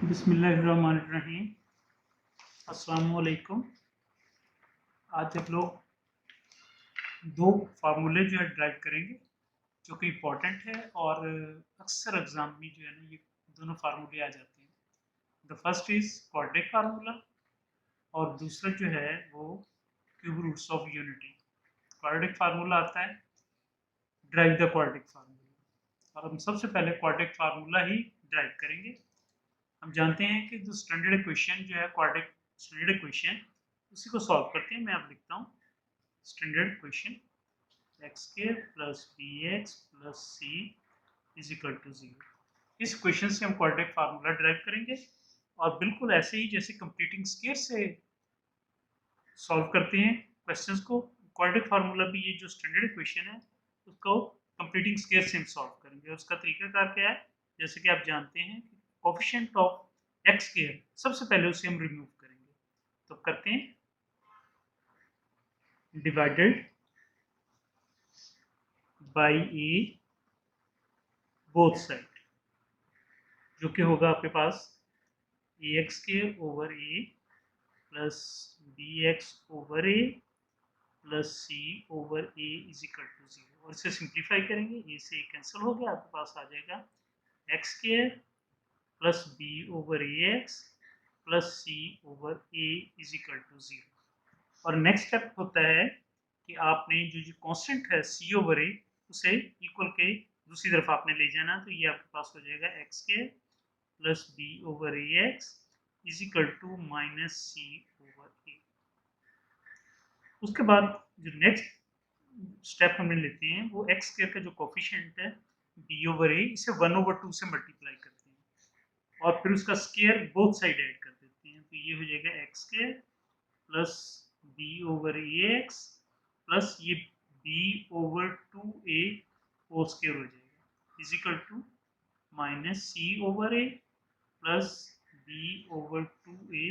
बिस्मिल्लाहिर्रहमानिर्रहीम। अस्सलामुअलैकुम। आज हम लोग दो फार्मूले जो है ड्राइव करेंगे जो कि इम्पोर्टेंट है और अक्सर एग्जाम में जो है ना ये दोनों फार्मूले आ जाते हैं। The first is quadratic formula और दूसरा जो है वो cube roots of unity. Quadratic formula आता है ड्राइव द क्वाड्रेटिक फार्मूला और हम सबसे पहले क्वाड्रेटिक फार्मूला ही ड्राइव करेंगे। हम जानते हैं कि जो स्टैंडर्ड इक्वेशन जो है क्वाड्रेटिक स्टैंडर्ड इक्वेशन उसी को सॉल्व करते हैं। मैं आप लिखता हूँ standard equation x square plus b x plus c is equal to 0। इस इक्वेशन से हम क्वाड्रेटिक फार्मूला ड्राइव करेंगे और बिल्कुल ऐसे ही जैसे कंप्लीटिंग स्क्वायर से सॉल्व करते हैं क्वेश्चंस को, क्वाड्रेटिक फार्मूला भी ये जो स्टैंडर्ड इक्वेशन है उसको कंप्लीटिंग स्क्वायर से हम सॉल्व करेंगे। उसका तरीकाकार क्या है, जैसे कि आप जानते हैं कि कोफिशिएंट ऑफ एक्स स्क्वायर सबसे पहले उसे हम रिमूव करेंगे। तो करते हैं divided by a both side, जो कि होगा आपके पास a x square over a plus b x over a plus c over a is equal to 0। और इसे सिंप्लीफाई करेंगे, ए से कैंसिल हो गया, आपके पास आ जाएगा x square plus b over a x plus c over a is equal to 0। और नेक्स्ट स्टेप होता है कि आपने जो कांस्टेंट है सी ओवर ए उसे इक्वल के दूसरी तरफ आपने ले जाना। तो ये आपके पास हो जाएगा x square plus b over a x is equal to minus c over a. उसके बाद जो नेक्स्ट स्टेप हम लेते हैं वो एक्स स्क्वायर का जो कोफिशिएंट है बी ओवर ए, इसे 1/2 से मल्टीप्लाई करते हैं और फिर उसका स्क्वायर बोथ साइड ऐड कर देते हैं। तो ये हो जाएगा x square plus b over a x plus ये b over 2a whole square हो जाएगा is equal to minus c over a plus b over 2a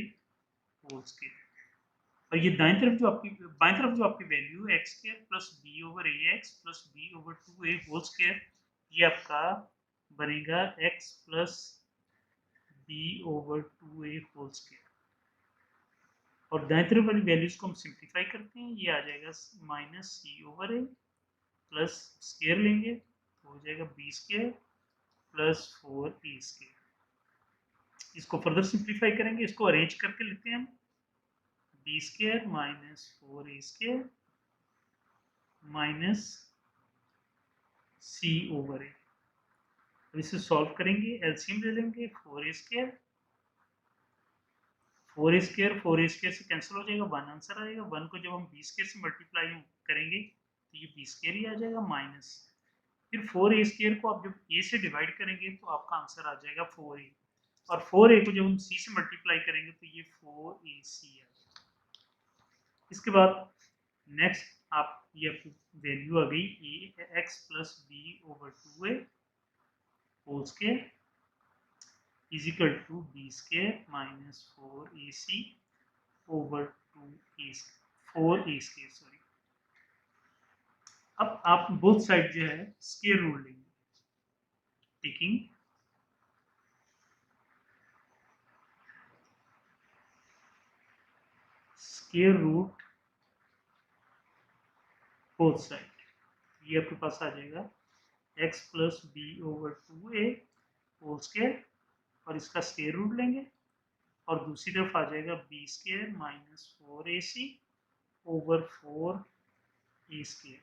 whole square. और ये बाएं तरफ जो आपकी वैल्यू है x square plus b over a x plus b over 2a whole square, ये आपका बनेगा x plus b over 2a whole square. और दाएं तरफ वाली वैल्यूज को हम सिंप्लीफाई करते हैं, ये आ जाएगा minus c over a plus square लेंगे तो हो जाएगा b square plus 4a square. इसको फर्दर सिंप्लीफाई करेंगे, इसको अरेंज करके लेते हैं हम b square minus 4a square minus c over a. अब इसे सॉल्व करेंगे, एलसीएम ले लेंगे 4a स्क्वायर 4a स्क्वायर से कैंसिल हो जाएगा, 1 आंसर आएगा। 1 को जब हम बी स्क्वायर से मल्टीप्लाई करेंगे तो ये बी स्क्वायर ही आ जाएगा माइनस, फिर 4a स्क्वायर को आप जब a से डिवाइड करेंगे तो आपका आंसर आ जाएगा 4a, और 4a को जब हम c से मल्टीप्लाई करेंगे तो ये 4ac आ जाएगा। इसके बाद नेक्स्ट आप ये वैल्यू आ गई x plus b over 2a whole square is equal to b square minus 4ac over 4a square sorry. अब आप बोथ साइड जो है स्क्वायर रूट लेंगे, taking square root both side, ये आपके पास आ जाएगा x plus b over 2a whole square और इसका स्क्वायर रूट लेंगे और दूसरी तरफ आ जाएगा b square minus 4ac over 4a square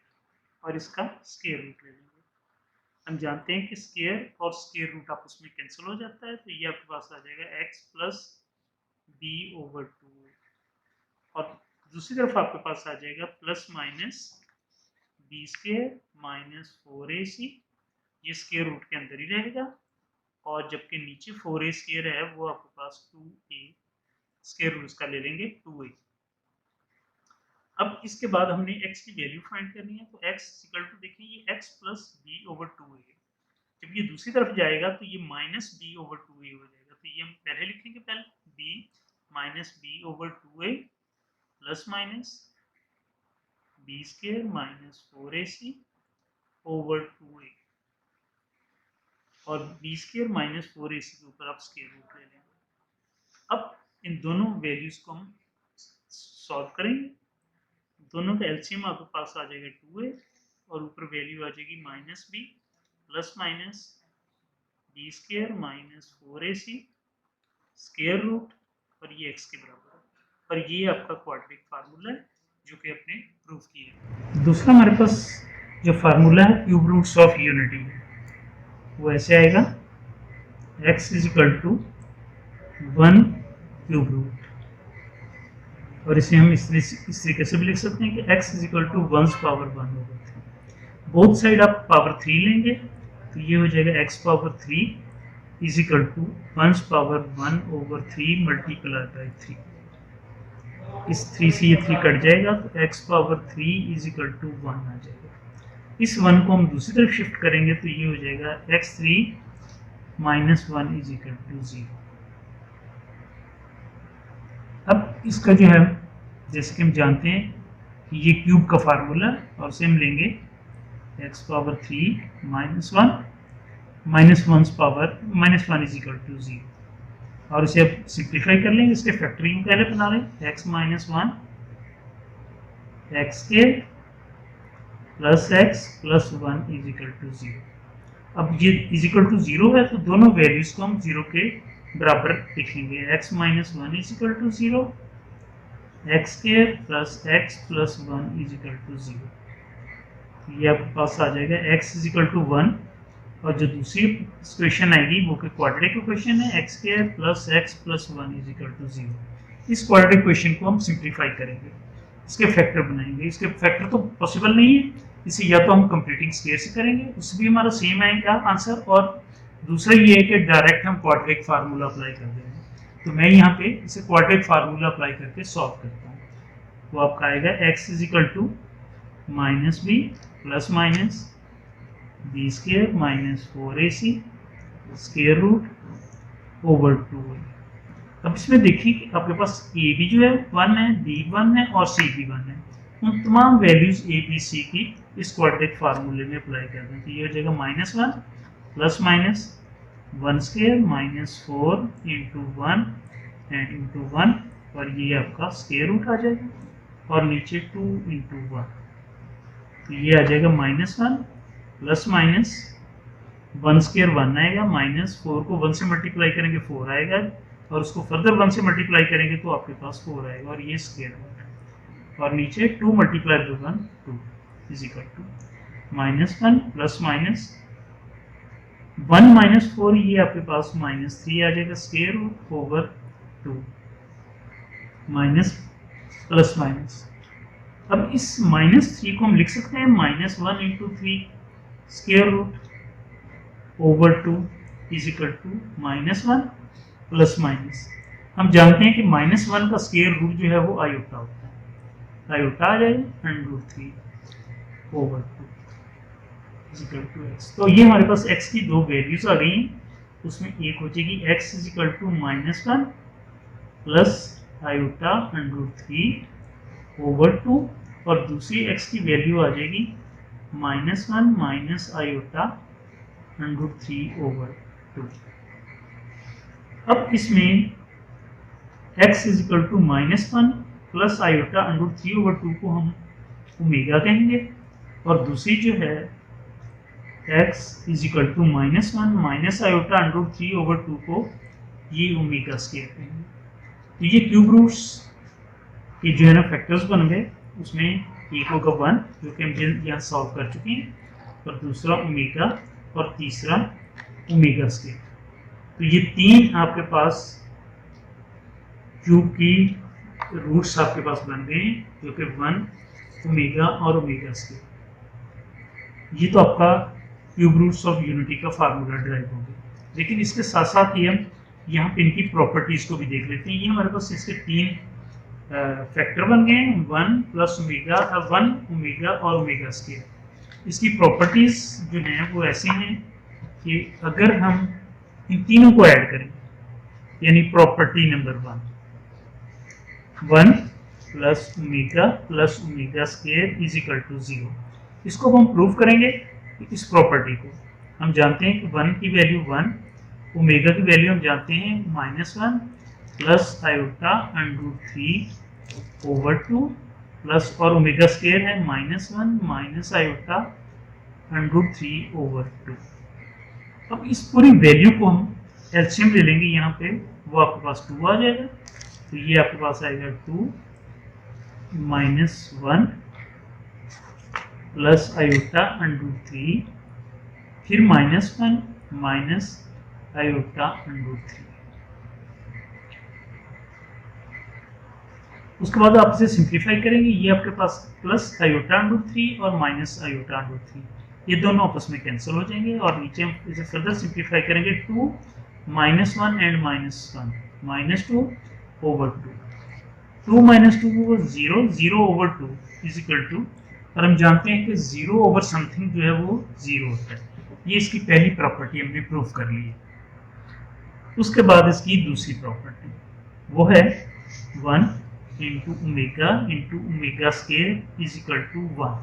और इसका स्क्वायर रूट ले लेंगे। हम जानते हैं कि स्क्वायर और स्क्वायर रूट आपस में कैंसिल हो जाता है, तो ये आपके पास आ जाएगा एक्स प्लस बी ओवर 2 और दूसरी तरफ आपके पास आ जाएगा plus minus b square minus 4ac, ये स्क्वायर रूट के अंदर ही रहेगा और जबकि नीचे 4a स्क्वायर है वो आपके पास 2a स्क्वायर रूट का ले लेंगे 2a। अब इसके बाद हमने x की वैल्यू फाइंड करनी है, तो x इक्वल टू देखिए ये x plus b over 2a है, जब ये दूसरी तरफ जाएगा तो ये माइनस बी ओवर 2a हो जाएगा। तो ये हम पहले लिखेंगे, पहले b minus b over 2a plus minus b square minus 4ac over 2a और बी स्क्वायर माइनस 4ac के ऊपर आप स्क्वायर रूट ले लेंगे। अब इन दोनों वैल्यूज को हम सॉल्व करेंगे। दोनों का एलसीएम आपके पास आ जाएगा 2a और ऊपर वैल्यू आ जाएगी minus b plus minus b square minus 4ac square root और ये x के बराबर है। और ये आपका क्वाड्रेटिक फार्मूला है जो कि आपने प्रूफ किया। दूसरा हमारे पास जो फार्मूला है क्यूब रूट्स ऑफ यूनिटी है, वो ऐसे आएगा x is equal to 1 cube root, और इसे हम इस तरीके से भी लिख सकते हैं कि x is equal to 1 power 1 over 3। Both side आप पावर 3 लेंगे तो ये हो जाएगा x power 3 is equal to 1 power 1 over 3 multiply by 3। इस 3 से ये 3 कट जाएगा तो x power 3 is equal to 1 आ जाएगा। इस 1 को हम दूसरी तरफ शिफ्ट करेंगे तो ये हो जाएगा x3 minus 1 is equal to 0। अब इसका जो है जैसे कि हम जानते हैं कि ये क्यूब का फार्मूला और इसे हम लेंगे x power 3 minus 1 minus 1 power minus 1 is equal to 0 और इसे अब सिंप्लीफाई कर लेंगे। इसके फैक्टरिंग पहले बना लें x माइनस 1 x के plus x plus 1 is equal to 0। अब ये इज इक्वल टू 0 है तो दोनों वैल्यूज को हम 0 के बराबर लिखेंगे। x minus 1 is equal to 0 x के plus x plus 1 is equal to 0। ये आपके पास आ जाएगा x इज इक्वल टू 1 और जो दूसरी इक्वेशन आएगी वो क्वाड्रेटिक इक्वेशन है x के plus x plus 1 is equal to 0। इस क्वाड्रेटिक इक्वेशन को हम सिंप्लीफाई करेंगे, इसके फैक्टर बनाएंगे। इसके फैक्टर तो पॉसिबल नहीं है, इसे या तो हम कंप्लीटिंग स्क्वायर से करेंगे, उससे भी हमारा सेम आएगा आंसर, और दूसरा ये है कि डायरेक्ट हम क्वाड्रेटिक फार्मूला अप्लाई कर देंगे। तो मैं यहाँ पे इसे क्वाड्रेटिक फार्मूला अप्लाई करके सॉल्व करता हूँ। तो आपका आएगा x is equal to minus b plus minus b square minus 4ac square root over 2। अब इसमें देखिए कि आपके पास a भी जो है 1 है, b 1 है और c भी 1 है। उन तमाम वैल्यूज a b c की इस क्वाड्रेटिक फार्मूले में अप्लाई कर दें तो ये हो जाएगा minus 1 plus minus 1 square minus 4 into 1 and into 1 और ये आपका स्क्वायर रूट आ जाएगा और नीचे 2 इंटू 1 तो ये आ जाएगा माइनस 1 प्लस माइनस 1 स्क्वायर 1 आएगा माइनस 4 को 1 से मल्टीप्लाई करेंगे 4 आएगा और उसको फर्दर 1 से मल्टीप्लाई करेंगे तो आपके पास 4 आएगा और ये स्क्वायर रूट और नीचे 2 multiply by 1 2 is equal to minus 1 plus minus 1 minus 4 ये आपके पास माइनस 3 आ जाएगा square root over 2 minus plus minus. अब इस माइनस 3 को हम लिख सकते हैं minus 1 into 3 square root over 2 is equal to minus 1 plus minus. हम जानते हैं कि माइनस 1 का स्क्वायर रूट जो है वो आयोटा होता है, आयोटा आ जाएगा √3 over 2 is equal to x। तो ये हमारे पास x की दो वैल्यूज आ गई हैं, उसमें एक हो जाएगी x is equal to minus 1 plus iota √3 over 2 और दूसरी x की वैल्यू आ जाएगी माइनस 1 माइनस आयोटा √3 ओवर 2। अब इसमें x is equal to minus 1 plus iota √3 over 2 को हम ओमेगा कहेंगे और दूसरी जो है x is equal to minus 1 minus iota √3 over 2 को ये ओमेगा स्क्वायर कहेंगे। तो ये क्यूब रूट्स के जो है ना फैक्टर्स बन गए, उसमें एक होगा 1 जो कि हम यहाँ सॉल्व कर चुके हैं और दूसरा ओमेगा और तीसरा ओमेगा स्क्वायर। तो ये तीन आपके पास क्यूब की रूट्स आपके पास बन गए हैं जो कि 1 ओमेगा और ओमेगा स्क्वायर। ये तो आपका क्यूब रूट्स ऑफ यूनिटी का फार्मूला ड्राइव हो गया। लेकिन इसके साथ साथ ही हम यहाँ पे इनकी प्रॉपर्टीज को भी देख लेते हैं। ये हमारे पास इसके तीन फैक्टर बन गए हैं 1 प्लस ओमेगा 1 ओमेगा और ओमेगा स्क्वायर। इसकी प्रॉपर्टीज जो हैं वो ऐसे हैं कि अगर हम इन तीनों को ऐड करें यानी property number 1 plus omega square is equal to 0, इसको हम प्रूव करेंगे। इस प्रॉपर्टी को हम जानते हैं कि 1 की वैल्यू 1, ओमेगा की वैल्यू हम जानते हैं -1 प्लस आयोटा अंडर 3/2 प्लस और ओमेगा स्क्वायर है -1 माइनस आयोटा अंडर 3/2। अब इस पूरी वैल्यू को हम एलसीएम ले लेंगे यहाँ पे, वो आपके पास 2 आ जाएगा, तो ये आपके पास आएगा 2 -1 प्लस आयोटा अंडर 3 फिर -1 माइनस आयोटा अंडर 3। उसके बाद आप इसे सिंप्लीफाई करेंगे, ये आपके पास प्लस आयोटा अंडर 3 और माइनस आयोटा अंडर 3, ये दोनों आपस में कैंसिल हो जाएंगे और नीचे हम इसे फर्दर सिंप्लीफाई करेंगे 2 -1 and -1 -2/2, 2 - 2 over 0 0/2 is equal to, और हम जानते हैं कि 0 ओवर समथिंग जो है वो 0 होता है। ये इसकी पहली प्रॉपर्टी हमने प्रूफ कर ली है। उसके बाद इसकी दूसरी प्रॉपर्टी वो है 1 into omega square is equal to 1।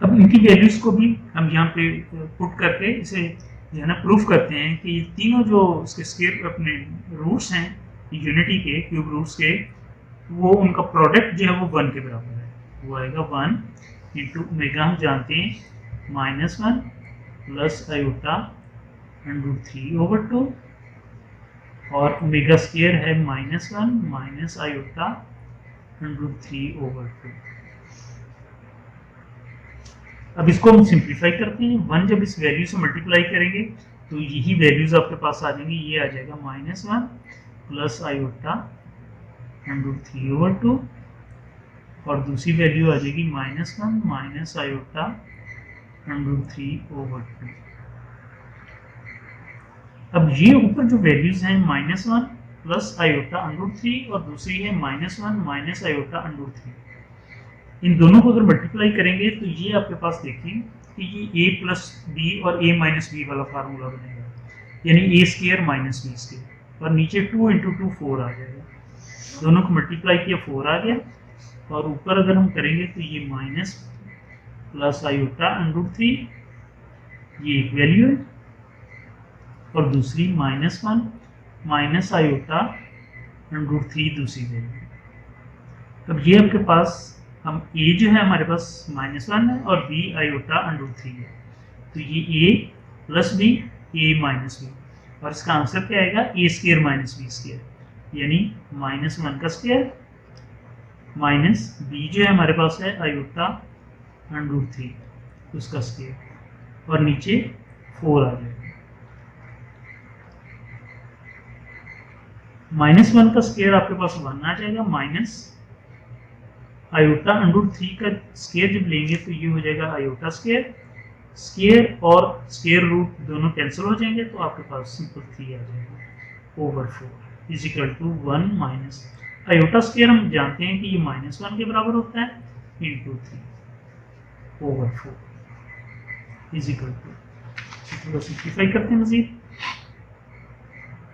अब इनकी वैल्यूज को भी हम यहाँ पे पुट करके इसे जो है ना प्रूफ करते हैं कि तीनों जो इसके स्क्वायर अपने रूट्स हैं यूनिटी के क्यूब रूट्स के, वो उनका प्रोडक्ट जो है वो 1 के बराबर है, वो आएगा 1 इंटू ओमेगा हम जानते हैं -1 प्लस आयोटा अंडर 3/2 और ओमेगा स्क्वायर है -1 माइनस आयोटा अंडर 3/2। अब इसको हम सिंप्लीफाई करते हैं, 1 जब इस वैल्यू से मल्टीप्लाई करेंगे तो यही वैल्यूज आपके पास आ जाएंगी, ये आ जाएगा -1 प्लस आयोटा अंडर 3/2 और दूसरी वैल्यू आ जाएगी -1 माइनस आयोटा अंडर 3/2। अब ये ऊपर जो वैल्यूज हैं -1 प्लस आयोटा अंडर 3 और दूसरी है -1 माइनस आयोटा अंडर 3, इन दोनों को अगर मल्टीप्लाई करेंगे तो ये आपके पास देखिए कि ये a प्लस बी और a माइनस बी वाला फार्मूला बनेगा, यानी a square minus b square, और नीचे 2 × 2 4 आ जाएगा, दोनों को मल्टीप्लाई किया 4 आ गया, और ऊपर अगर हम करेंगे तो ये माइनस प्लस आयोटा अंडर 3 ये एक वैल्यू है, और दूसरी -1 माइनस आयोटा अंडर 3 दूसरी वैल्यू। अब ये आपके पास हम a जो है हमारे पास -1 है और b आयोटा अंडर 3 है, तो ये a plus b a minus b, और इसका आंसर क्या आएगा a square minus b square, यानी -1 का स्क्वायर माइनस b जो है हमारे पास है आयोटा अंडर 3 उसका स्क्वायर, और नीचे 4 आ जाएगा। -1 का स्क्वायर आपके पास 1 आ जाएगा, माइनस आयोटा अंडर 3 का स्क्वायर जब लेंगे तो ये हो जाएगा आयोटा स्क्वायर, स्क्वायर और स्क्वायर रूट दोनों कैंसिल हो जाएंगे, तो आपके पास सिंपल 3 आ जाएगा over 4 is equal to 1 minus iota square हम जानते हैं कि ये -1 के बराबर होता है into 3 over 4 is equal to, थोड़ा सिंप्लीफाई करते हैं मजीद,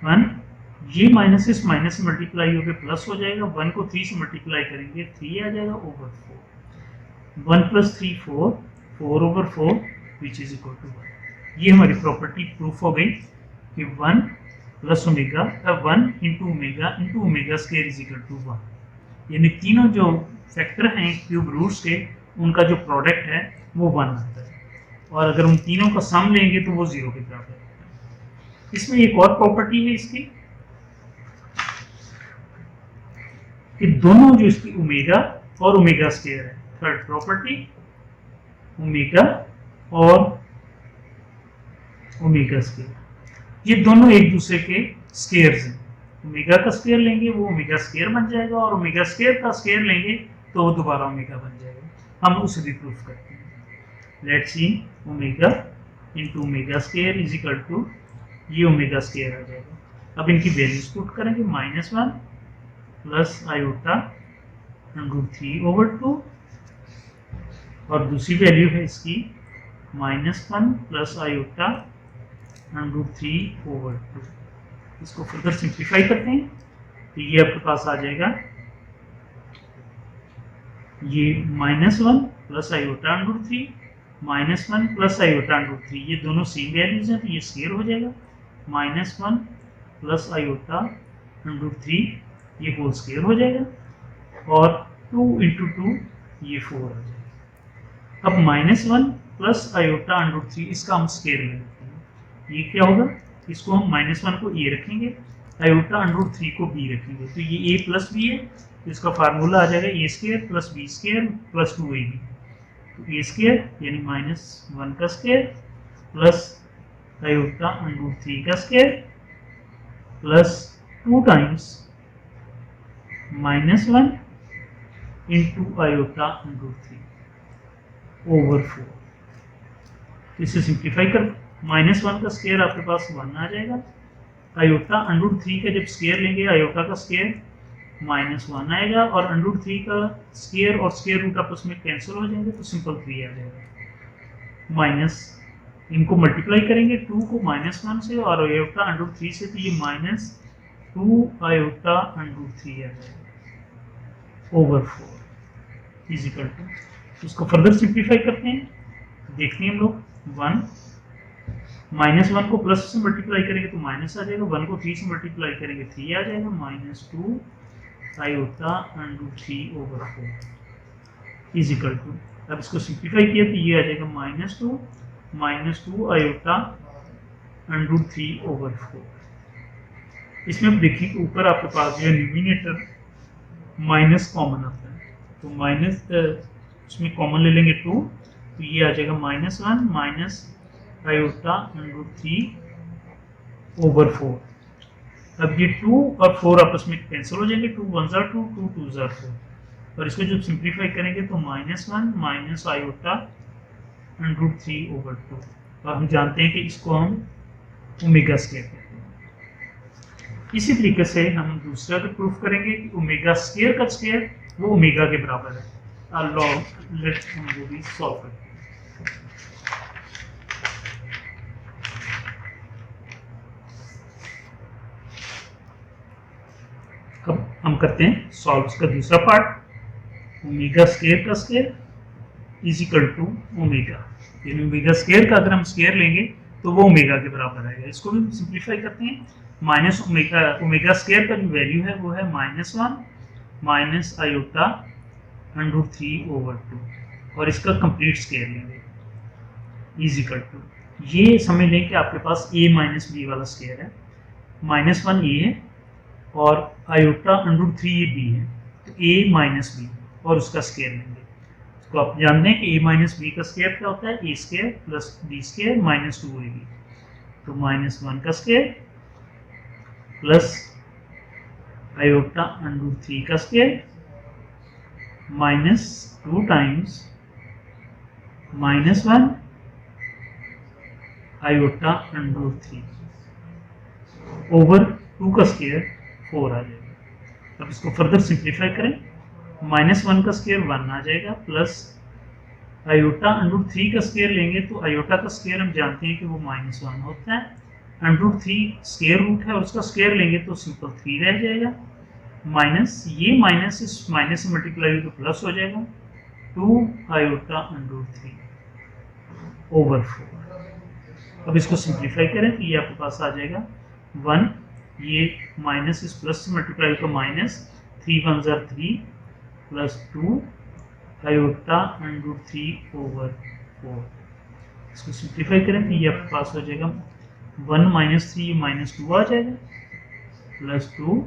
1 ये माइनस इस माइनस से मल्टीप्लाई होकर प्लस हो जाएगा, 1 को 3 से मल्टीप्लाई करेंगे 3 आ जाएगा over 4, 1 + 3 4 4/4 which is equal to 1। ये हमारी प्रॉपर्टी प्रूफ हो गई कि 1 plus omega 1 into omega square is equal to 1, यानी तीनों जो फैक्टर हैं क्यूब रूट्स के उनका जो प्रोडक्ट है वो 1 आता है, और अगर हम तीनों का सम लेंगे तो वो 0 के बराबर है। इसमें एक और प्रॉपर्टी है इसकी कि दोनों जो इसकी ओमेगा और ओमेगा स्क्वायर है, थर्ड प्रॉपर्टी ओमेगा और ओमेगा स्क्वायर, ये दोनों एक दूसरे के स्क्वायर्स हैं, ओमेगा का स्क्वायर लेंगे वो ओमेगा स्क्वायर बन जाएगा, और ओमेगा स्क्वायर का स्क्वायर लेंगे तो वो दोबारा ओमेगा बन जाएगा, हम उसे भी प्रूफ करते हैं। Let's see omega into omega square is equal to ये ओमेगा स्क्वायर आ जाएगा। अब इनकी वैल्यूज पुट करेंगे, -1 प्लस आयोटा अंडर 3/2 और दूसरी वैल्यू है इसकी -1 प्लस आयोटा अंडर 3/2। इसको फर्दर सिंप्लीफाई करते हैं तो ये आपके पास आ जाएगा ये -1 plus iota under 3 -1 plus iota under 3, ये दोनों सेम वैल्यूज हैं तो ये स्क्वायर हो जाएगा, -1 प्लस आयोटा √3 ये होल स्क्वायर हो जाएगा और 2 इंटू 2 ये 4 आ जाएगा। अब -1 प्लस आयोटा √3 इसका हम स्क्वायर ले लेते हैं। ये क्या होगा, इसको हम -1 को ए रखेंगे, आयोटा √3 को बी रखेंगे, तो ये a प्लस बी है, तो इसका फार्मूला आ जाएगा a square plus b square plus 2ab, तो ए स्क्वायर यानी -1 का स्क्वायर प्लस आयोटा √3 का square plus 2 times -1 into iota √3 over 4। इसे सिंप्लीफाई कर -1 का स्क्वायर आपके पास 1 आ जाएगा, आयोटा √3 का जब स्क्वायर लेंगे आयोटा का स्क्वायर -1 आएगा और √3 का स्क्वायर और स्क्वायर रूट आपस में कैंसिल हो जाएंगे तो सिंपल 3 आ जाएगा। माइनस इनको मल्टीप्लाई करेंगे 2 को -1 से और आयोटा √3 से, तो ये -2 आयोटा √3 आ जाएगा ओवर 4 इज इक्वल टू, इसको फर्दर सिंप्लीफाई करते हैं, देखते हैं हम लोग 1 को प्लस से मल्टीप्लाई करेंगे तो माइनस आ जाएगा, 1 को 3 से मल्टीप्लाई करेंगे 3 आ जाएगा, -2 iota √3 over 4 is equal to, अब इसको सिंप्लीफाई किया तो ये आ जाएगा -2 आयोटा √3 ओवर 4। इसमें आप देखिए कि ऊपर आपके पास जो है न्यूमिनेटर माइनस कॉमन आता है, तो माइनस इसमें कॉमन ले लेंगे 2, तो ये आ जाएगा -1 माइनस आयोटा √3 ओवर 4। अब ये 2 और 4 आपस में कैंसिल हो जाएंगे, 2 1 जार 2, 2 2 जार 4, और इसको जब सिंप्लीफाई करेंगे तो -1 माइनस आयोटा √3 ओवर 2, और हम जानते हैं कि इसको हम ओमेगा स्क्वायर कहते हैं। इसी तरीके से हम दूसरा भी प्रूफ करेंगे कि ओमेगा स्क्वायर का स्क्वायर वो ओमेगा के बराबर है। लॉग लेट हम वो भी सॉल्व करते हैं। अब हम करते हैं सॉल्व का दूसरा पार्ट, ओमेगा स्क्वायर का square is equal to omega, यानी ओमेगा स्क्वायर का अगर हम स्क्वायर लेंगे तो वो ओमेगा के बराबर आएगा। इसको भी सिंप्लीफाई करते हैं, माइनस ओमेगा स्क्वायर का जो वैल्यू है वो है -1 माइनस आयोटा √3 ओवर 2, और इसका कंप्लीट स्क्वायर लेंगे इज इक्वल टू, ये समझ लें कि आपके पास a माइनस बी वाला स्क्वायर है, -1 a है और आयोटा √3 ये b है, तो a माइनस बी और उसका स्क्वायर लेंगे। तो आप जानते हैं कि a माइनस बी का स्क्वायर क्या होता है, a square plus b square minus 2ab, तो -1 का स्क्वायर प्लस आयोटा √3 का square minus 2 times -1 iota √3 over 2 का स्क्वायर 4 आ जाएगा। अब इसको फर्दर सिंप्लीफाई करें, -1 का स्क्वायर 1 आ जाएगा प्लस आयोटा √3 का स्क्वायर लेंगे तो आयोटा का स्क्वायर हम जानते हैं कि वो -1 होता है, √3 स्क्वायर रूट है और उसका स्क्वायर लेंगे तो सिंपल 3 रह जाएगा, माइनस ये माइनस इस माइनस से मल्टीप्लाई तो प्लस हो जाएगा, 2 आयोटा √3 ओवर 4। अब इसको सिंप्लीफाई करें तो ये आपके पास आ जाएगा 1, ये माइनस इस प्लस से मल्टीप्लाई तो minus 3 1 jar 3 plus 2 iota √3 over 4। इसको सिंप्लीफाई करें तो ये आपके पास हो जाएगा 1 माइनस 3 माइनस 2 आ जाएगा प्लस 2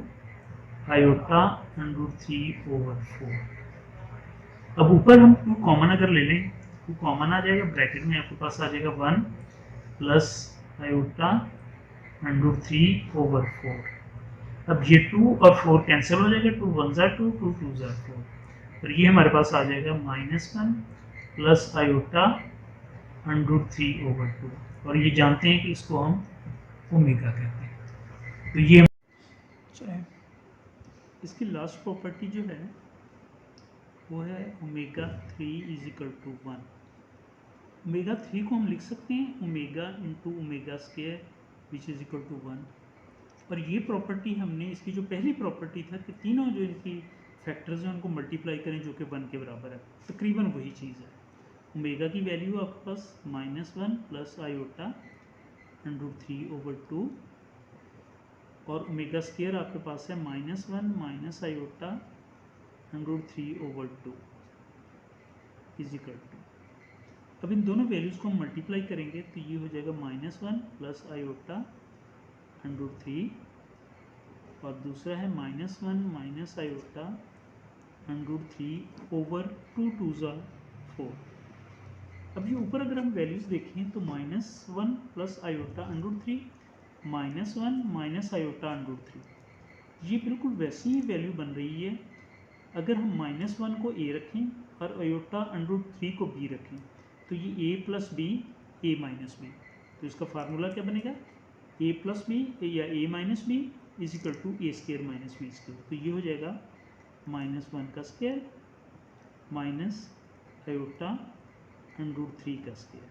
आयोटा √3 ओवर 4। अब ऊपर हम 2 कॉमन अगर ले लें, 2 कॉमन आ जाएगा, ब्रैकेट में आपके पास आ जाएगा 1 प्लस आयोटा √3 ओवर 4। अब ये 2 और 4 कैंसिल हो जाएगा, 2 1 जार 2, 2 2 जार 4, और ये हमारे पास आ जाएगा -1 प्लस आयोटा √3 ओवर 2, और ये जानते हैं कि इसको हम ओमेगा कहते हैं। तो ये चलिए इसकी लास्ट प्रॉपर्टी जो है वो है omega 3 is equal to 1। Omega 3 को हम लिख सकते हैं omega into omega square which is equal to 1, और ये प्रॉपर्टी हमने इसकी जो पहली प्रॉपर्टी था कि तीनों जो इनकी फैक्टर्स हैं उनको मल्टीप्लाई करें जो कि 1 के बराबर है, तकरीबन वही चीज़ है। ओमेगा की वैल्यू आपके पास -1 प्लस आयोटा √3 ओवर 2 और ओमेगा स्केयर आपके पास है -1 माइनस आयोटा √3/2 इजिकल टू, अब इन दोनों वैल्यूज़ को हम मल्टीप्लाई करेंगे तो ये हो जाएगा -1 प्लस आयोटा √3 और दूसरा है -1 माइनस आयोटा √3/2 2 4। अब ये ऊपर अगर हम वैल्यूज़ देखें तो -1 प्लस आयोटा √3 -1 माइनस आयोटा √3, ये बिल्कुल वैसी ही वैल्यू बन रही है अगर हम -1 को a रखें और आयोटा √3 को b रखें, तो ये a plus b a minus b, तो इसका फार्मूला क्या बनेगा a प्लस बी या a minus b is equal to a square minus b square. तो ये हो जाएगा -1 का स्केयर माइनस आयोटा √3 का स्केयर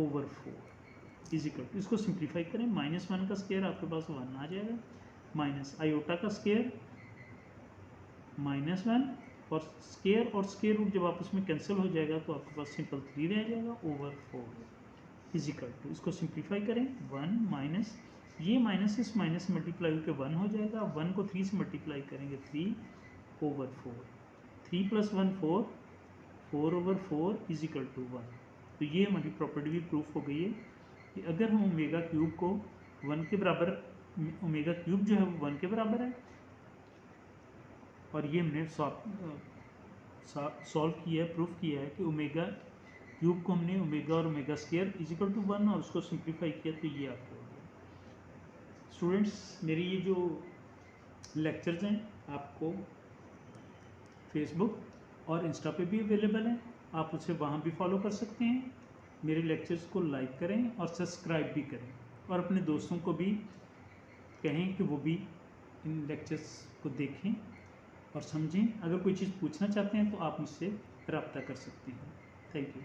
ओवर 4 इजिकल टू, इसको सिंप्लीफाई करें, -1 का स्केयर आपके पास 1 आ जाएगा, माइनस आयोटा का स्केयर -1 और स्केयर रूट जब आपस में कैंसिल हो जाएगा तो आपके पास सिंपल 3 रह जाएगा ओवर 4 इजिकल टू, इसको सिंप्लीफाई करें 1 माइनस ये माइनस इस माइनस मल्टीप्लाई होकर 1 हो जाएगा, 1 को 3 से मल्टीप्लाई करेंगे 3 ओवर 4, 3 + 1 4, 4 ओवर 4 इजिकल टू 1। तो ये हमारी प्रॉपर्टी भी प्रूफ हो गई है कि अगर हम ओमेगा क्यूब को 1 के बराबर, ओमेगा क्यूब जो है वो 1 के बराबर है, और ये हमने सॉल्व किया है, प्रूफ किया है कि ओमेगा क्यूब को हमने ओमेगा और ओमेगा स्केयर इजिकल टू 1 और उसको सिंप्लीफाई किया तो ये आपको हो गया। स्टूडेंट्स, मेरी ये जो लेक्चर्स हैं आपको फेसबुक और इंस्टा पे भी अवेलेबल हैं, आप उसे वहाँ भी फॉलो कर सकते हैं। मेरे लेक्चर्स को लाइक करें और सब्सक्राइब भी करें और अपने दोस्तों को भी कहें कि वो भी इन लेक्चर्स को देखें और समझें। अगर कोई चीज़ पूछना चाहते हैं तो आप मुझसे रब्ता कर सकते हैं। Thank you.